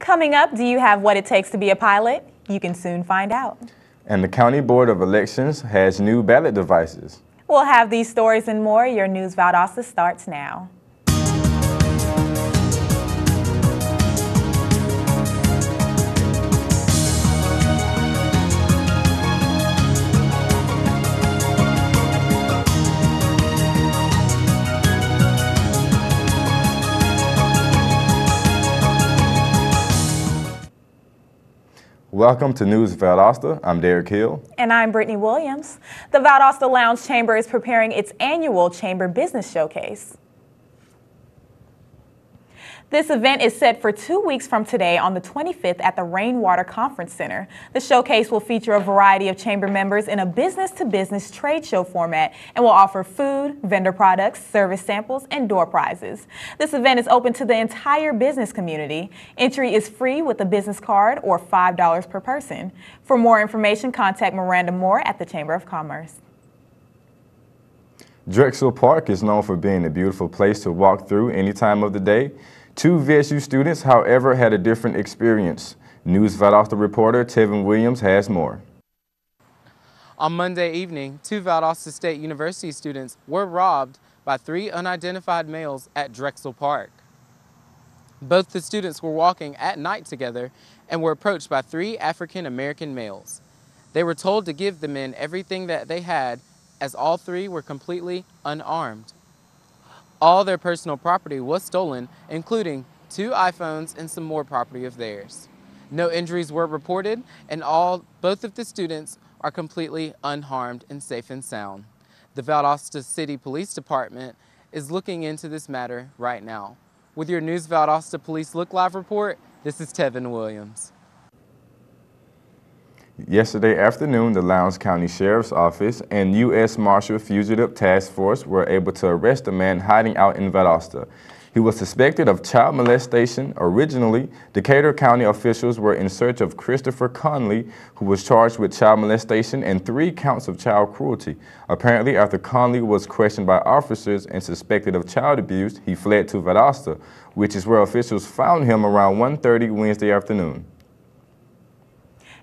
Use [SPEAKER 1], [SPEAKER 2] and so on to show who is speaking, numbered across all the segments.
[SPEAKER 1] Coming up, do you have what it takes to be a pilot? You can soon find out.
[SPEAKER 2] And the County Board of Elections has new ballot devices.
[SPEAKER 1] We'll have these stories and more. Your News Valdosta starts now.
[SPEAKER 2] Welcome to News Valdosta. I'm Derek Hill.
[SPEAKER 1] And I'm Brittany Williams. The Valdosta Lowndes Chamber is preparing its annual Chamber Business Showcase. This event is set for 2 weeks from today on the 25th at the Rainwater Conference Center. The showcase will feature a variety of chamber members in a business-to-business trade show format and will offer food, vendor products, service samples, and door prizes. This event is open to the entire business community. Entry is free with a business card or $5 per person. For more information, contact Miranda Moore at the Chamber of Commerce.
[SPEAKER 2] Drexel Park is known for being a beautiful place to walk through any time of the day. 2 VSU students, however, had a different experience. News Valdosta reporter Tevin Williams has more.
[SPEAKER 3] On Monday evening, 2 Valdosta State University students were robbed by 3 unidentified males at Drexel Park. Both the students were walking at night together and were approached by 3 African American males. They were told to give the men everything that they had, as all 3 were completely unarmed. All their personal property was stolen, including 2 iPhones and some more property of theirs. No injuries were reported, and both of the students are completely unharmed and safe and sound. The Valdosta City Police Department is looking into this matter right now. With your News Valdosta Police Look Live report, this is Tevin Williams.
[SPEAKER 2] Yesterday afternoon, the Lowndes County Sheriff's Office and U.S. Marshal Fugitive Task Force were able to arrest a man hiding out in Valdosta. He was suspected of child molestation. Originally, Decatur County officials were in search of Christopher Conley, who was charged with child molestation and 3 counts of child cruelty. Apparently, after Conley was questioned by officers and suspected of child abuse, he fled to Valdosta, which is where officials found him around 1:30 Wednesday afternoon.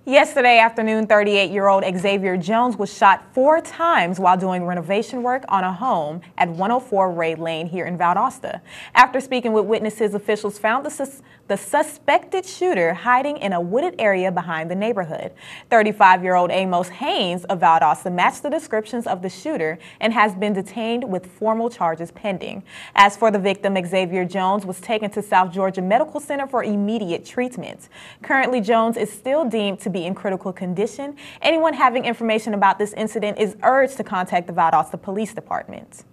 [SPEAKER 1] Yesterday afternoon, 38-year-old Xavier Jones was shot 4 times while doing renovation work on a home at 104 Ray Lane here in Valdosta. After speaking with witnesses, officials found the suspected shooter hiding in a wooded area behind the neighborhood. 35-year-old Amos Haynes of Valdosta matched the descriptions of the shooter and has been detained with formal charges pending. As for the victim, Xavier Jones was taken to South Georgia Medical Center for immediate treatment. Currently, Jones is still deemed to be in critical condition. Anyone having information about this incident is urged to contact the Valdosta Police Department.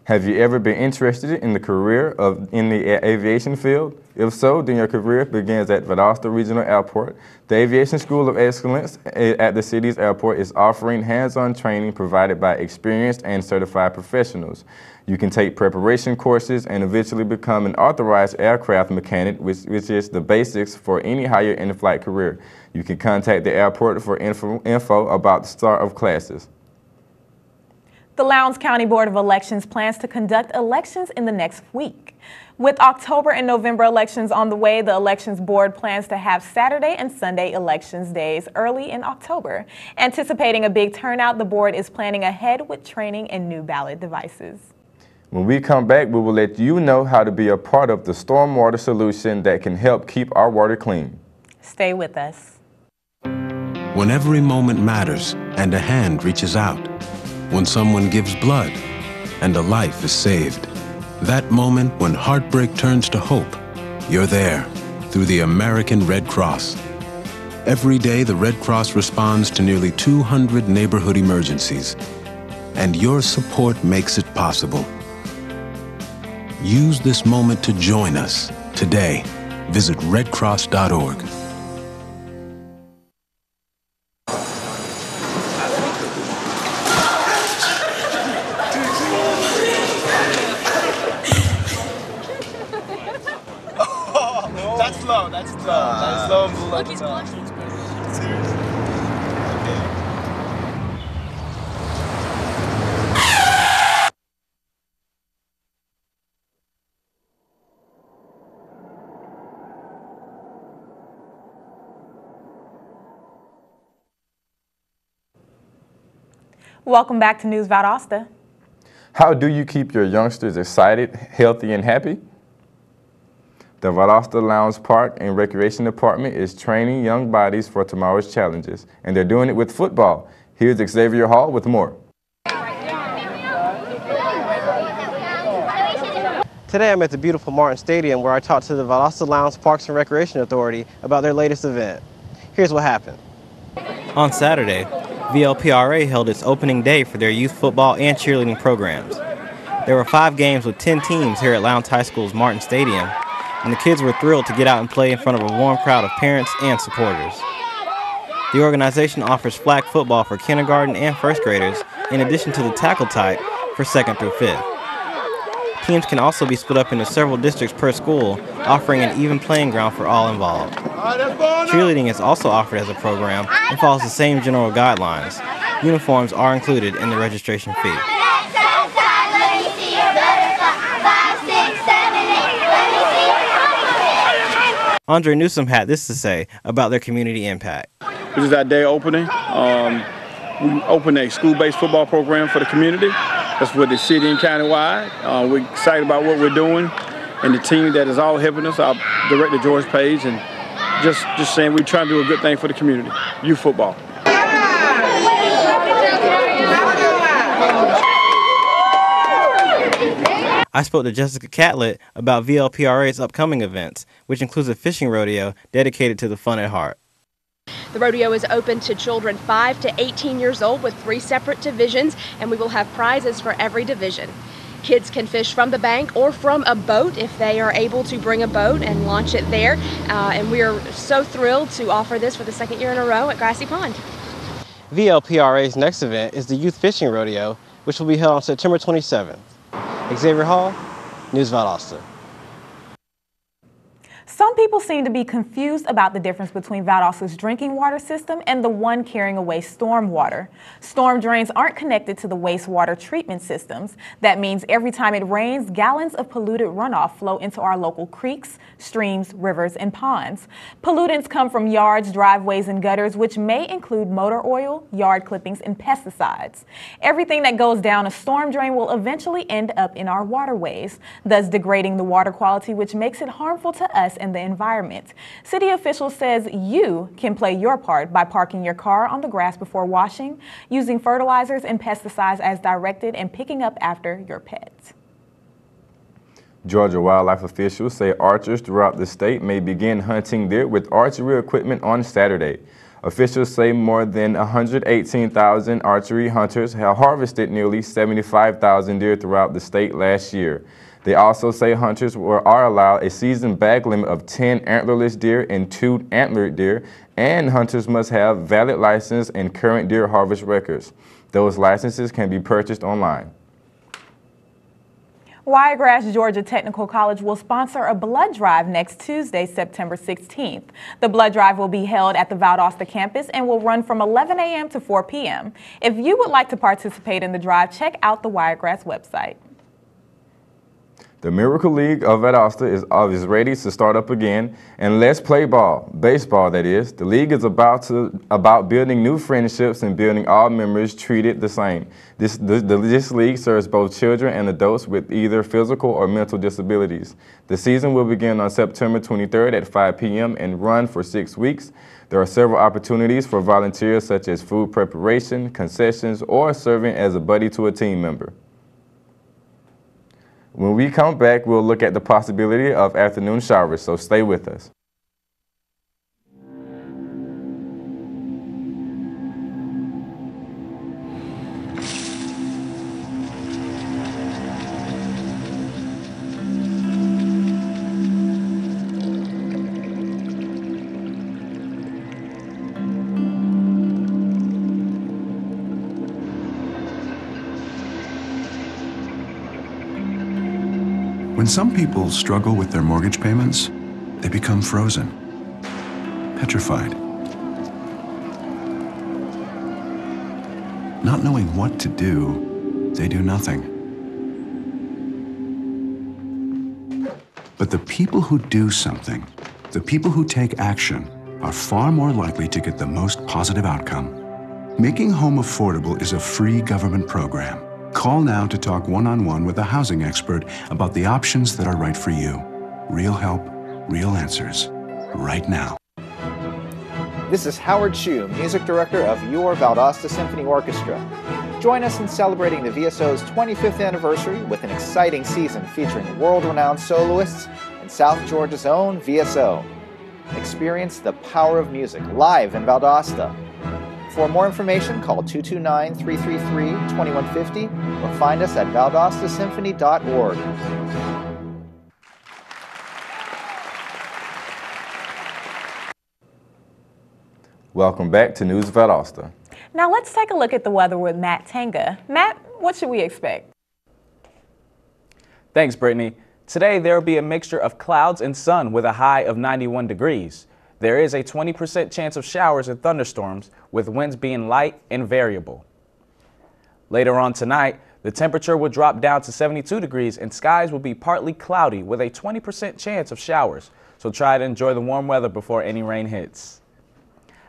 [SPEAKER 2] Have you ever been interested in the career in the aviation field? If so, then your career begins at Valdosta Regional Airport. The Aviation School of Excellence at the city's airport is offering hands-on training provided by experienced and certified professionals. You can take preparation courses and eventually become an authorized aircraft mechanic, which is the basics for any higher in-flight career. You can contact the airport for info about the start of classes.
[SPEAKER 1] The Lowndes County Board of Elections plans to conduct elections in the next week. With October and November elections on the way, the Elections Board plans to have Saturday and Sunday elections days early in October. Anticipating a big turnout, the board is planning ahead with training and new ballot devices.
[SPEAKER 2] When we come back, we will let you know how to be a part of the stormwater solution that can help keep our water clean.
[SPEAKER 1] Stay with us.
[SPEAKER 4] When every moment matters and a hand reaches out, when someone gives blood and a life is saved, that moment when heartbreak turns to hope, you're there through the American Red Cross. Every day, the Red Cross responds to nearly 200 neighborhood emergencies, and your support makes it possible. Use this moment to join us today. Visit redcross.org.
[SPEAKER 5] That's slow. That's slow. Look, he's blushing. Seriously. Okay.
[SPEAKER 1] Welcome back to News Valdosta.
[SPEAKER 2] How do you keep your youngsters excited, healthy, and happy? The Valdosta Lowndes Park and Recreation Department is training young bodies for tomorrow's challenges, and they're doing it with football. Here's Xavier Hall with more.
[SPEAKER 6] Today I'm at the beautiful Martin Stadium where I talked to the Valdosta Lowndes Parks and Recreation Authority about their latest event. Here's what happened.
[SPEAKER 7] On Saturday, VLPRA held its opening day for their youth football and cheerleading programs. There were 5 games with 10 teams here at Lowndes High School's Martin Stadium, and the kids were thrilled to get out and play in front of a warm crowd of parents and supporters. The organization offers flag football for kindergarten and first graders, in addition to the tackle type for 2nd through 5th. Teams can also be split up into several districts per school, offering an even playing ground for all involved. Cheerleading is also offered as a program and follows the same general guidelines. Uniforms are included in the registration fee. Andre Newsom had this to say about their community impact.
[SPEAKER 8] This is our day opening. We opened a school-based football program for the community. That's for the city and county-wide. We're excited about what we're doing and the team that is all helping us, our director George Page, and just saying we're trying to do a good thing for the community, youth football.
[SPEAKER 7] I spoke to Jessica Catlett about VLPRA's upcoming events, which includes a fishing rodeo dedicated to the fun at heart.
[SPEAKER 9] The rodeo is open to children 5 to 18 years old with 3 separate divisions, and we will have prizes for every division. Kids can fish from the bank or from a boat if they are able to bring a boat and launch it there. And we are so thrilled to offer this for the 2nd year in a row at Grassy Pond.
[SPEAKER 6] VLPRA's next event is the Youth Fishing Rodeo, which will be held on September 27th. Xavier Hall, News Valdosta.
[SPEAKER 1] Some people seem to be confused about the difference between Valdosta's drinking water system and the one carrying away storm water. Storm drains aren't connected to the wastewater treatment systems. That means every time it rains, gallons of polluted runoff flow into our local creeks, streams, rivers, and ponds. Pollutants come from yards, driveways, and gutters, which may include motor oil, yard clippings, and pesticides. Everything that goes down a storm drain will eventually end up in our waterways, thus degrading the water quality, which makes it harmful to us and the environment. City officials says you can play your part by parking your car on the grass before washing, using fertilizers and pesticides as directed, and picking up after your pets.
[SPEAKER 2] Georgia wildlife officials say archers throughout the state may begin hunting deer with archery equipment on Saturday. Officials say more than 118,000 archery hunters have harvested nearly 75,000 deer throughout the state last year. They also say hunters are allowed a season bag limit of 10 antlerless deer and 2 antlered deer, and hunters must have valid license and current deer harvest records. Those licenses can be purchased online.
[SPEAKER 1] Wiregrass Georgia Technical College will sponsor a blood drive next Tuesday, September 16th. The blood drive will be held at the Valdosta campus and will run from 11 a.m. to 4 p.m. If you would like to participate in the drive, check out the Wiregrass website.
[SPEAKER 2] The Miracle League of Valdosta is ready to start up again, and let's play ball, baseball that is. The league is about building new friendships and building all members treated the same. This league serves both children and adults with either physical or mental disabilities. The season will begin on September 23rd at 5 p.m. and run for 6 weeks. There are several opportunities for volunteers such as food preparation, concessions, or serving as a buddy to a team member. When we come back, we'll look at the possibility of afternoon showers, so stay with us.
[SPEAKER 10] When some people struggle with their mortgage payments, they become frozen, petrified. Not knowing what to do, they do nothing. But the people who do something, the people who take action, are far more likely to get the most positive outcome. Making home affordable is a free government program. Call now to talk one-on-one with a housing expert about the options that are right for you. Real help, real answers, right now.
[SPEAKER 11] This is Howard Chu, Music Director of your Valdosta Symphony Orchestra. Join us in celebrating the VSO's 25th anniversary with an exciting season featuring world-renowned soloists and South Georgia's own VSO. Experience the power of music live in Valdosta. For more information, call 229-333-2150 or find us at valdostasymphony.org.
[SPEAKER 2] Welcome back to News Valdosta.
[SPEAKER 1] Now let's take a look at the weather with Matt Tanga. Matt, what should we expect?
[SPEAKER 12] Thanks, Brittany. Today there will be a mixture of clouds and sun with a high of 91 degrees. There is a 20% chance of showers and thunderstorms, with winds being light and variable. Later on tonight, the temperature will drop down to 72 degrees and skies will be partly cloudy with a 20% chance of showers, so try to enjoy the warm weather before any rain hits.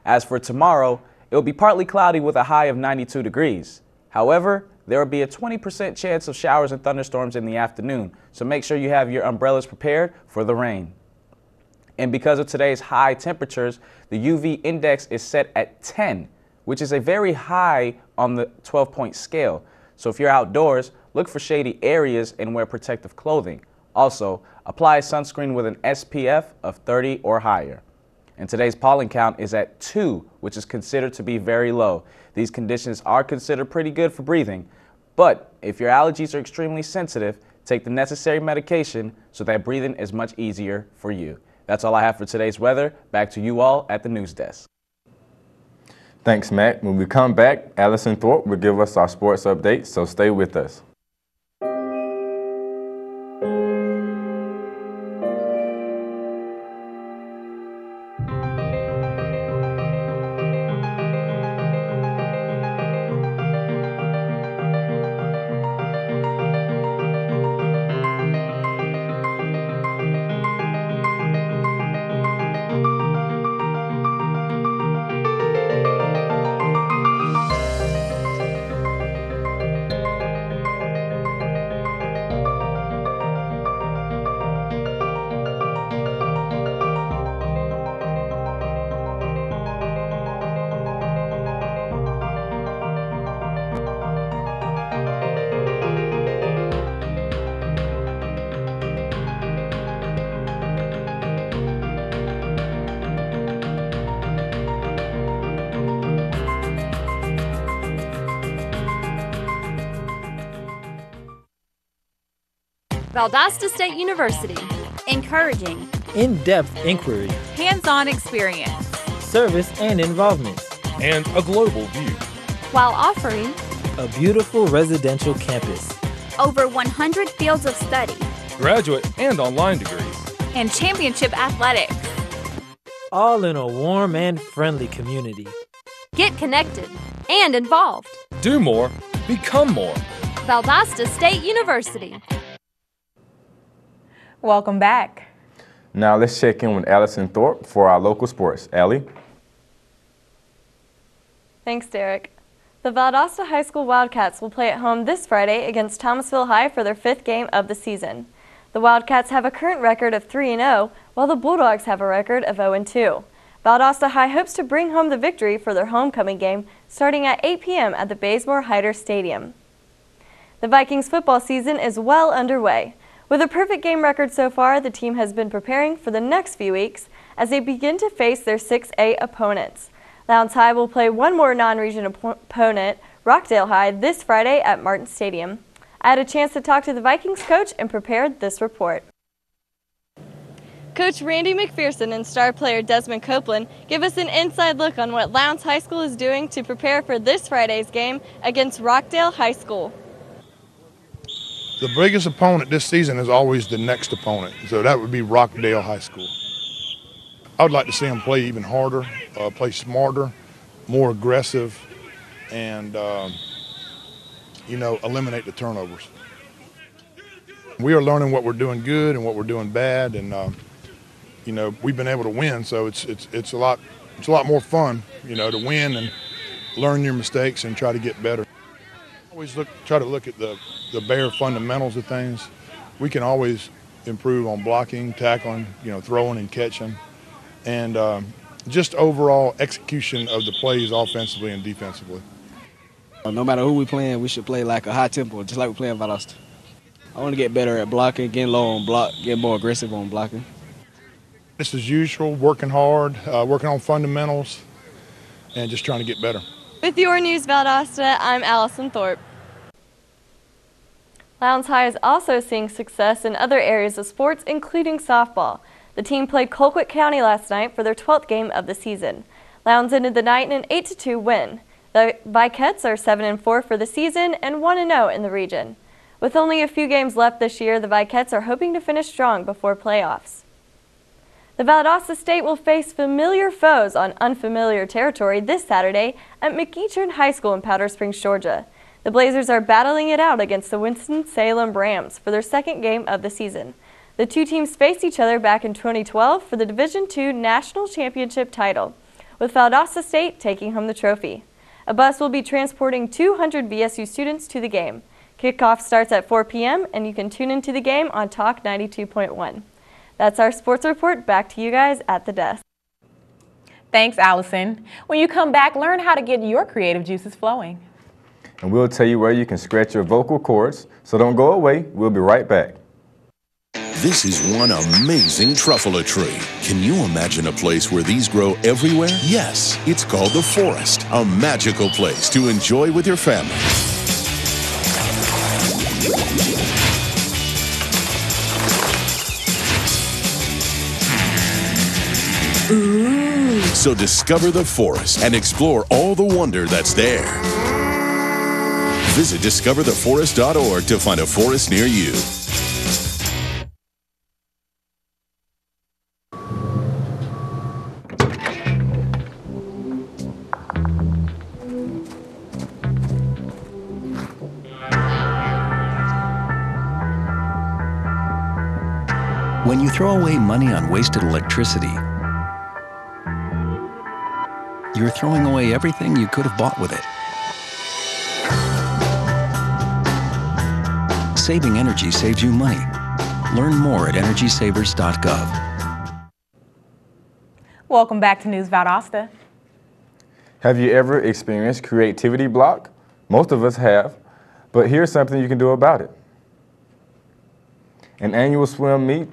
[SPEAKER 12] As for tomorrow, it will be partly cloudy with a high of 92 degrees. However, there will be a 20% chance of showers and thunderstorms in the afternoon, so make sure you have your umbrellas prepared for the rain. And because of today's high temperatures, the UV index is set at 10, which is a very high on the 12-point scale. So if you're outdoors, look for shady areas and wear protective clothing. Also, apply sunscreen with an SPF of 30 or higher. And today's pollen count is at 2, which is considered to be very low. These conditions are considered pretty good for breathing. But if your allergies are extremely sensitive, take the necessary medication so that breathing is much easier for you. That's all I have for today's weather. Back to you all at the news desk.
[SPEAKER 2] Thanks, Matt. When we come back, Allison Thorpe will give us our sports update, so stay with us.
[SPEAKER 13] Valdosta State University. Encouraging.
[SPEAKER 14] In-depth inquiry.
[SPEAKER 13] Hands-on experience.
[SPEAKER 14] Service and involvement.
[SPEAKER 15] And a global view.
[SPEAKER 13] While offering
[SPEAKER 14] a beautiful residential campus.
[SPEAKER 13] Over 100 fields of study.
[SPEAKER 15] Graduate and online degrees.
[SPEAKER 13] And championship athletics.
[SPEAKER 14] All in a warm and friendly community.
[SPEAKER 13] Get connected and involved.
[SPEAKER 15] Do more. Become more.
[SPEAKER 13] Valdosta State University.
[SPEAKER 1] Welcome back.
[SPEAKER 2] Now let's check in with Allison Thorpe for our local sports. Allie?
[SPEAKER 16] Thanks, Derek. The Valdosta High School Wildcats will play at home this Friday against Thomasville High for their 5th game of the season. The Wildcats have a current record of 3-0, while the Bulldogs have a record of 0-2. Valdosta High hopes to bring home the victory for their homecoming game starting at 8 p.m. at the Bazemore Hyder Stadium. The Vikings football season is well underway. With a perfect game record so far, the team has been preparing for the next few weeks as they begin to face their 6A opponents. Lowndes High will play one more non-region opponent, Rockdale High, this Friday at Martin Stadium. I had a chance to talk to the Vikings coach and prepared this report. Coach Randy McPherson and star player Desmond Copeland give us an inside look on what Lowndes High School is doing to prepare for this Friday's game against Rockdale High School.
[SPEAKER 17] The biggest opponent this season is always the next opponent, so that would be Rockdale High School. I would like to see them play even harder, play smarter, more aggressive, and eliminate the turnovers. We are learning what we're doing good and what we're doing bad, and we've been able to win, so it's a lot more fun, to win and learn your mistakes and try to get better. Always try to look at the bare fundamentals of things. We can always improve on blocking, tackling, throwing and catching, and just overall execution of the plays offensively and defensively.
[SPEAKER 18] No matter who we're playing, we should play like a high tempo, just like we're playing Valdosta. I want to get better at blocking, getting low on block, get more aggressive on blocking.
[SPEAKER 17] This is usual, working hard, working on fundamentals, and just trying to get better.
[SPEAKER 16] With your News Valdosta, I'm Allison Thorpe. Lowndes High is also seeing success in other areas of sports, including softball. The team played Colquitt County last night for their 12th game of the season. Lowndes ended the night in an 8-2 win. The Viquettes are 7-4 for the season and 1-0 in the region. With only a few games left this year, the Viquettes are hoping to finish strong before playoffs. The Valdosta State will face familiar foes on unfamiliar territory this Saturday at McEachern High School in Powder Springs, Georgia. The Blazers are battling it out against the Winston-Salem Rams for their second game of the season. The two teams faced each other back in 2012 for the Division II National Championship title, with Valdosta State taking home the trophy. A bus will be transporting 200 VSU students to the game. Kickoff starts at 4 p.m. and you can tune into the game on Talk 92.1. That's our sports report. Back to you guys at the desk.
[SPEAKER 1] Thanks, Allison. When you come back, learn how to get your creative juices flowing.
[SPEAKER 2] And we'll tell you where you can scratch your vocal cords, so don't go away. We'll be right back.
[SPEAKER 19] This is one amazing truffula tree. Can you imagine a place where these grow everywhere? Yes, it's called the forest, a magical place to enjoy with your family. Ooh. So discover the forest and explore all the wonder that's there. Visit discovertheforest.org to find a forest near you.
[SPEAKER 20] When you throw away money on wasted electricity, you're throwing away everything you could have bought with it. Saving energy saves you money. Learn more at energysavers.gov.
[SPEAKER 1] Welcome back to News Valdosta.
[SPEAKER 2] Have you ever experienced creativity block? Most of us have, but here's something you can do about it. An annual swim meet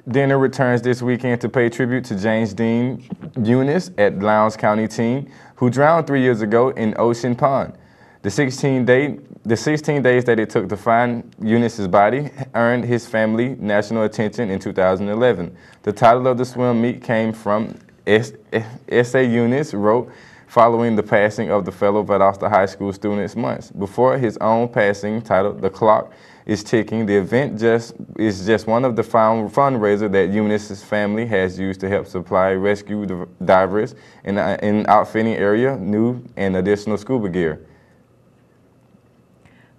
[SPEAKER 2] dinner returns this weekend to pay tribute to James Dean Eunice at Lowndes County teen, who drowned 3 years ago in Ocean Pond. The 16 days that it took to find Eunice's body earned his family national attention in 2011. The title of the swim meet came from essay Eunice wrote following the passing of the fellow Valdosta High School students months before his own passing, titled "The Clock is Ticking." The event is just one of the fundraisers that Eunice's family has used to help supply rescue divers in outfitting area new and additional scuba gear.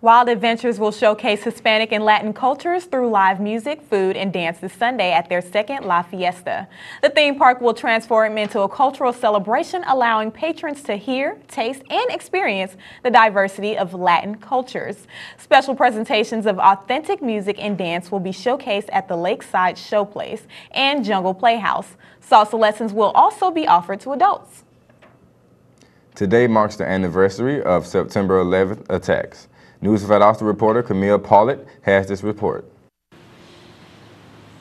[SPEAKER 1] Wild Adventures will showcase Hispanic and Latin cultures through live music, food, and dance this Sunday at their second La Fiesta. The theme park will transform into a cultural celebration, allowing patrons to hear, taste, and experience the diversity of Latin cultures. Special presentations of authentic music and dance will be showcased at the Lakeside Showplace and Jungle Playhouse. Salsa lessons will also be offered to adults.
[SPEAKER 2] Today marks the anniversary of September 11th attacks. News Valdosta reporter Camille Pollitt has this report.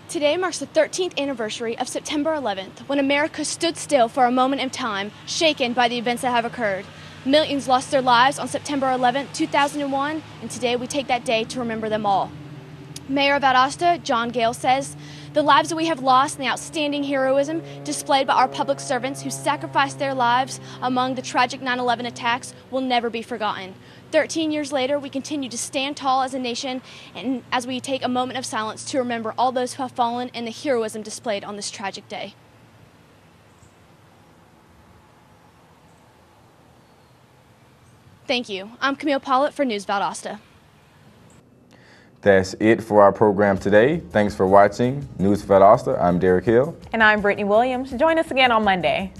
[SPEAKER 21] Today marks the 13th anniversary of September 11th, when America stood still for a moment in time, shaken by the events that have occurred. Millions lost their lives on September 11th, 2001, and today we take that day to remember them all. Mayor of Valdosta, John Gale, says, "The lives that we have lost and the outstanding heroism displayed by our public servants who sacrificed their lives among the tragic 9/11 attacks will never be forgotten." 13 years later, we continue to stand tall as a nation, and as we take a moment of silence to remember all those who have fallen and the heroism displayed on this tragic day. Thank you. I'm Camille Pollitt for News Valdosta.
[SPEAKER 2] That's it for our program today. Thanks for watching News Valdosta. I'm Derek Hill.
[SPEAKER 1] And I'm Brittany Williams. Join us again on Monday.